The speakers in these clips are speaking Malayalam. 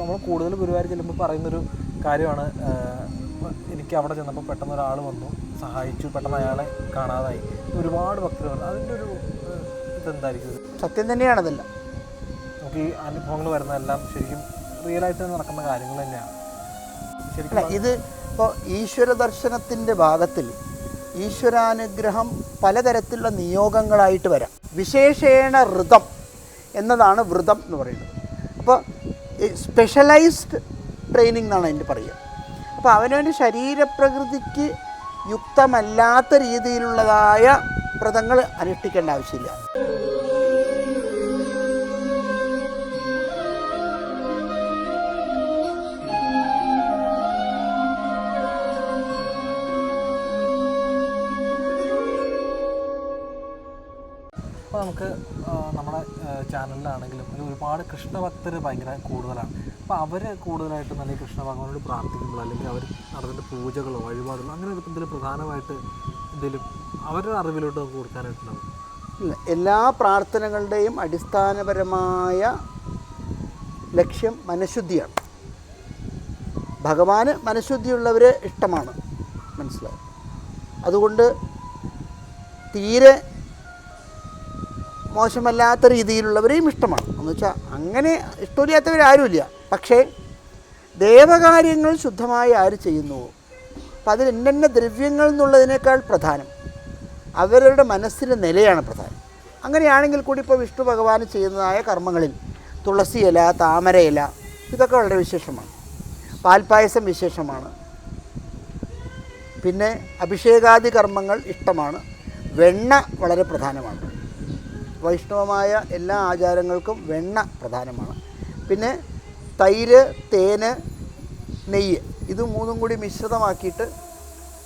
നമ്മൾ കൂടുതൽ ഗുരുവായൂർ ചെല്ലുമ്പോൾ പറയുന്നൊരു കാര്യമാണ്, എനിക്ക് അവിടെ ചെന്നപ്പോൾ പെട്ടെന്ന് ഒരാൾ വന്നു സഹായിച്ചു, പെട്ടെന്ന് അയാളെ കാണാതായി. ഒരുപാട് ഭക്തർ പറഞ്ഞു. അതിൻ്റെ ഒരു ഇതെന്തായിരിക്കും? സത്യം തന്നെയാണതല്ല. നമുക്ക് ഈ അനുഭവങ്ങൾ വരുന്നതെല്ലാം ശരിക്കും റിയലായിട്ട് നടക്കുന്ന കാര്യങ്ങൾ തന്നെയാണ്. ശരിക്കും ഇത് ഇപ്പോൾ ഈശ്വര ദർശനത്തിൻ്റെ ഭാഗത്തിൽ ഈശ്വരാനുഗ്രഹം പലതരത്തിലുള്ള നിയോഗങ്ങളായിട്ട് വരാം. വിശേഷേണ ഋതം എന്നതാണ് വ്രതം എന്ന് പറയുന്നത്. അപ്പോൾ സ്പെഷ്യലൈസ്ഡ് ട്രെയിനിങ് എന്നാണ് അതിൻ്റെ പറയുക. അപ്പോൾ അവനവൻ്റെ ശരീരപ്രകൃതിക്ക് യുക്തമല്ലാത്ത രീതിയിലുള്ളതായ വ്രതങ്ങൾ അനുഷ്ഠിക്കേണ്ട ആവശ്യമില്ല. അപ്പോൾ നമുക്ക് നമ്മുടെ ചാനലിലാണെങ്കിലും ഒരുപാട് കൃഷ്ണഭക്തർ ഭയങ്കര കൂടുതലാണ്. അപ്പോൾ അവർ കൂടുതലായിട്ട് നല്ല കൃഷ്ണ ഭഗവാനോട് പ്രാർത്ഥിക്കുമ്പോൾ അല്ലെങ്കിൽ അവർ നടന്നിട്ട് പൂജകളോ വഴിപാടുകളോ അങ്ങനെ എന്തെങ്കിലും പ്രധാനമായിട്ട് എന്തെങ്കിലും അവരുടെ അറിവിലോട്ട് നമുക്ക് കൊടുക്കാനായിട്ടുണ്ടാവും? ഇല്ല, എല്ലാ പ്രാർത്ഥനകളുടെയും അടിസ്ഥാനപരമായ ലക്ഷ്യം മനഃശുദ്ധിയാണ്. ഭഗവാന് മനഃശുദ്ധിയുള്ളവരെ ഇഷ്ടമാണ്, മനസ്സിലാവും. അതുകൊണ്ട് തീരെ മോശമല്ലാത്ത രീതിയിലുള്ളവരെയും ഇഷ്ടമാണ്. എന്ന് വെച്ചാൽ അങ്ങനെ ഇഷ്ടമില്ലാത്തവരാരുമില്ല. പക്ഷേ ദേവകാര്യങ്ങൾ ശുദ്ധമായി ആര് ചെയ്യുന്നുവോ, അപ്പം അതിൽ ഇന്ന ദ്രവ്യങ്ങൾ എന്നുള്ളതിനേക്കാൾ പ്രധാനം അവരുടെ മനസ്സിൻ്റെ നിലയാണ് പ്രധാനം. അങ്ങനെയാണെങ്കിൽ കൂടി ഇപ്പോൾ വിഷ്ണു ഭഗവാൻ ചെയ്യുന്നതായ കർമ്മങ്ങളിൽ തുളസി ഇല, താമര ഇല ഇതൊക്കെ വളരെ വിശേഷമാണ്. പാൽപ്പായസം വിശേഷമാണ്. പിന്നെ അഭിഷേകാദി കർമ്മങ്ങൾ ഇഷ്ടമാണ്. വെണ്ണ വളരെ പ്രധാനമാണ്. വൈഷ്ണവമായ എല്ലാ ആചാരങ്ങൾക്കും വെണ്ണ പ്രധാനമാണ്. പിന്നെ തൈര്, തേന്, നെയ്യ് ഇത് മൂന്നും കൂടി മിശ്രിതമാക്കിയിട്ട്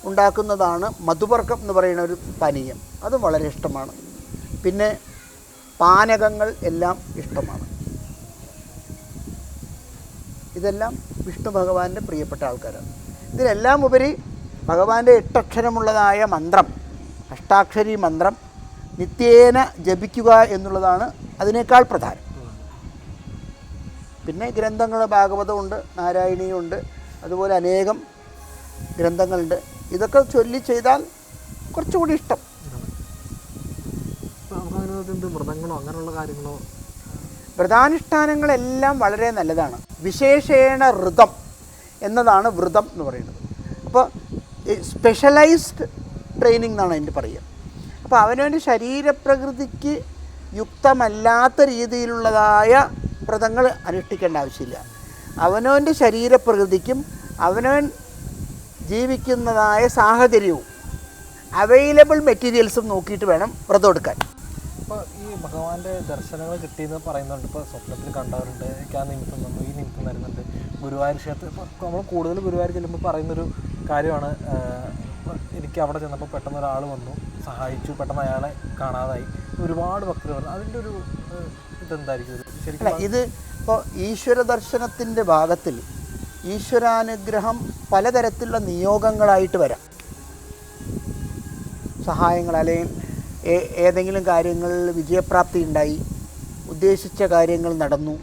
ഉണ്ടാക്കുന്നതാണ് മധുപർക്കം എന്ന് പറയുന്ന ഒരു പാനീയം. അതും വളരെ ഇഷ്ടമാണ്. പിന്നെ പാനകങ്ങൾ എല്ലാം ഇഷ്ടമാണ്. ഇതെല്ലാം വിഷ്ണു ഭഗവാന്റെ പ്രിയപ്പെട്ട ആൾക്കാരാണ്. ഇതിനെല്ലാം ഉപരി ഭഗവാന്റെ 8 അക്ഷരമുള്ളതായ മന്ത്രം, അഷ്ടാക്ഷരി മന്ത്രം നിത്യേന ജപിക്കുക എന്നുള്ളതാണ് അതിനേക്കാൾ പ്രധാനം. പിന്നെ ഗ്രന്ഥങ്ങൾ ഭാഗവതമുണ്ട്, നാരായണീയമുണ്ട്, അതുപോലെ അനേകം ഗ്രന്ഥങ്ങളുണ്ട്. ഇതൊക്കെ ചൊല്ലി ചെയ്താൽ കുറച്ചുകൂടി ഇഷ്ടം. വ്രതങ്ങളോ അങ്ങനെയുള്ള കാര്യങ്ങളോ? വ്രതാനുഷ്ഠാനങ്ങളെല്ലാം വളരെ നല്ലതാണ്. വിശേഷേണ ഋതം എന്നതാണ് വ്രതം എന്ന് പറയുന്നത്. അപ്പോൾ സ്പെഷ്യലൈസ്ഡ് ട്രെയിനിങ് എന്നാണ് അതിൻ്റെ പറയുക. അപ്പോൾ അവനവൻ്റെ ശരീരപ്രകൃതിക്ക് യുക്തമല്ലാത്ത രീതിയിലുള്ളതായ വ്രതങ്ങൾ അനുഷ്ഠിക്കേണ്ട ആവശ്യമില്ല. അവനവൻ്റെ ശരീരപ്രകൃതിക്കും അവനവൻ ജീവിക്കുന്നതായ സാഹചര്യവും അവൈലബിൾ മെറ്റീരിയൽസും നോക്കിയിട്ട് വേണം വ്രതം എടുക്കാൻ. ഇപ്പോൾ ഈ ഭഗവാന്റെ ദർശനങ്ങൾ കിട്ടിയെന്ന് പറയുന്നുണ്ട്. ഇപ്പോൾ സ്വപ്നത്തിൽ കണ്ടവരുണ്ട്, എനിക്ക് ആ നിമിത്തം തന്നു, ഈ നിമിത്തം വരുന്നുണ്ട്. ഗുരുവായൂർ ക്ഷേത്രം ഇപ്പോൾ നമ്മൾ കൂടുതൽ ഗുരുവായൂർ ചെല്ലുമ്പോൾ പറയുന്നൊരു കാര്യമാണ്, എനിക്ക് അവിടെ ചെന്നപ്പോൾ പെട്ടെന്ന് ഒരാൾ വന്നു സഹായിച്ചു, പെട്ടെന്ന് അയാളെ കാണാതായി. ഒരുപാട് ഭക്തർ പറഞ്ഞു. അതിൻ്റെ ഒരു ഇതെന്തായിരിക്കും? ശരിക്കും ഇത് ഇപ്പോൾ ഈശ്വര ദർശനത്തിൻ്റെ ഭാഗത്തിൽ ഈശ്വരാനുഗ്രഹം പലതരത്തിലുള്ള നിയോഗങ്ങളായിട്ട് വരാം. സഹായങ്ങൾ അല്ലെങ്കിൽ ഏതെങ്കിലും കാര്യങ്ങളിൽ വിജയപ്രാപ്തി ഉണ്ടായി, ഉദ്ദേശിച്ച കാര്യങ്ങൾ നടന്നു.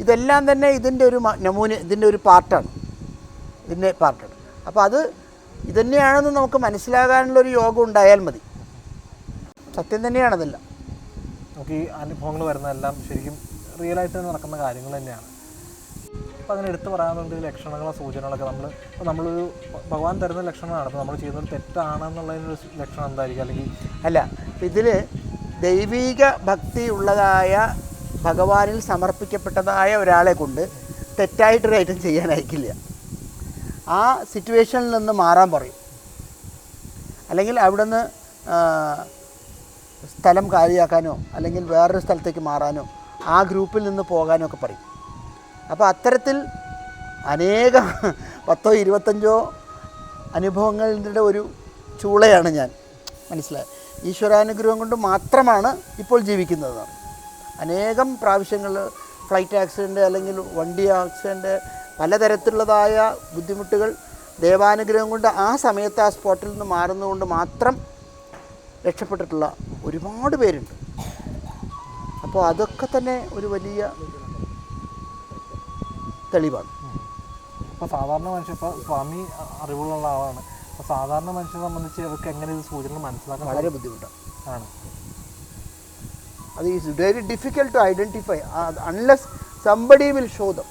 ഇതെല്ലാം തന്നെ ഇതിൻ്റെ ഒരു നമൂന, ഇതിൻ്റെ ഒരു പാർട്ടാണ്. അപ്പോൾ അത് ഇതന്നെയാണെന്ന് നമുക്ക് മനസ്സിലാകാനുള്ളൊരു യോഗം ഉണ്ടായാൽ മതി. സത്യം തന്നെയാണതല്ല. നമുക്ക് ഈ അനുഭവങ്ങൾ വരുന്നതെല്ലാം ശരിക്കും റിയലായിട്ട് നടക്കുന്ന കാര്യങ്ങൾ തന്നെയാണ്. അപ്പോൾ അങ്ങനെ എടുത്ത് പറയാവുന്ന ലക്ഷണങ്ങളോ സൂചനകളൊക്കെ നമ്മളൊരു ഭഗവാൻ തരുന്ന ലക്ഷണങ്ങളാണ്. അപ്പോൾ നമ്മൾ ചെയ്യുന്നത് തെറ്റാണെന്നുള്ളതിനൊരു ലക്ഷണം എന്തായിരിക്കും? അല്ലെങ്കിൽ അല്ല, ഇതിൽ ദൈവീക ഭക്തി ഉള്ളതായ ഭഗവാനിൽ സമർപ്പിക്കപ്പെട്ടതായ ഒരാളെ കൊണ്ട് തെറ്റായിട്ടൊരു ഐറ്റം ചെയ്യാനായിരിക്കില്ല. ആ സിറ്റുവേഷനിൽ നിന്ന് മാറാൻ പറയും. അല്ലെങ്കിൽ അവിടുന്ന് സ്ഥലം കാലിയാക്കാനോ അല്ലെങ്കിൽ വേറൊരു സ്ഥലത്തേക്ക് മാറാനോ ആ ഗ്രൂപ്പിൽ നിന്ന് പോകാനോ ഒക്കെ പറയും. അപ്പോൾ അത്തരത്തിൽ അനേകം 10-25 അനുഭവങ്ങളുടെ ഒരു ചൂളയാണ് ഞാൻ. മനസ്സിലായത് ഈശ്വരാനുഗ്രഹം കൊണ്ട് മാത്രമാണ് ഇപ്പോൾ ജീവിക്കുന്നത്. അനേകം പ്രാവശ്യങ്ങൾ ഫ്ലൈറ്റ് ആക്സിഡൻറ്റ് അല്ലെങ്കിൽ വണ്ടി ആക്സിഡൻറ്റ് പലതരത്തിലുള്ളതായ ബുദ്ധിമുട്ടുകൾ ദേവാനുഗ്രഹം കൊണ്ട് ആ സമയത്ത് ആ സ്പോട്ടിൽ നിന്ന് മാറുന്നതുകൊണ്ട് മാത്രം രക്ഷപ്പെട്ടിട്ടുള്ള ഒരുപാട് പേരുണ്ട്. അപ്പോൾ അതൊക്കെ തന്നെ ഒരു വലിയ തെളിവാണ്. ഇപ്പോൾ സാധാരണ മനുഷ്യർ, ഇപ്പോൾ സ്വാമി അറിവുള്ള ആളാണ്, അപ്പോൾ സാധാരണ മനുഷ്യനെ സംബന്ധിച്ച് അവർക്ക് എങ്ങനെ ഇത് സൂചനകൾ മനസ്സിലാക്കാൻ വളരെ ബുദ്ധിമുട്ടാണ്. ആണ്. അത് is very difficult to identify unless somebody will show them.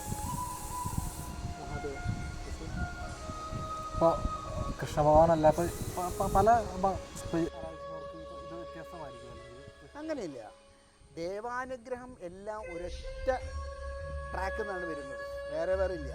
ഇപ്പോൾ കൃഷ്ണഭഗവാനല്ല, ഇപ്പോൾ പല ഇത് വ്യത്യാസമായിരിക്കും. അങ്ങനെയില്ല. ദേവാനുഗ്രഹം എല്ലാം ഒരൊറ്റ ട്രാക്കിൽ നിന്നാണ് വരുന്നത്, വേറെ വേറെ ഇല്ല.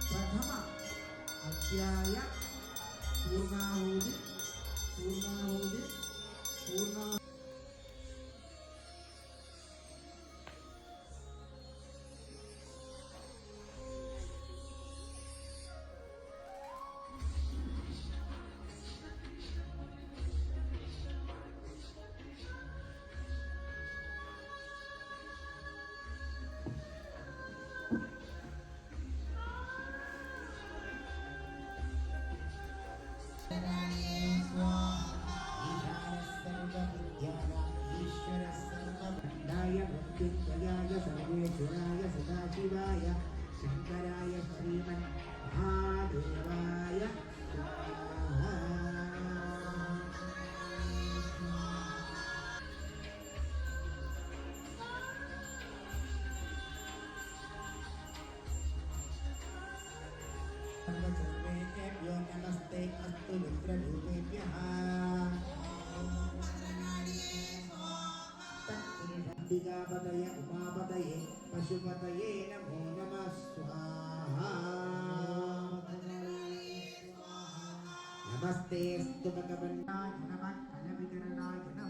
പ്രഥമ അധ്യായ പൂർണ്ണാഹൂതി പൂർണ്ണാഹൂതി പൂർണ്ണ സർവേശ്വരായ സദാശിവായ ശങ്കരായ ശ്രീമൻ മഹാദേവായ സർവേഭ്യോ നമസ്തേ അസ്തു രുദ്രരൂപേഭ്യഃ. അംബികാപതയ ഉമാപതയേ പശുപതയേ നമോ നമഃ സ്വാഹാ. നമസ്തേസ്തു ഭഗവന്നായ നമഃ ഫലവിതരണായ നമഃ.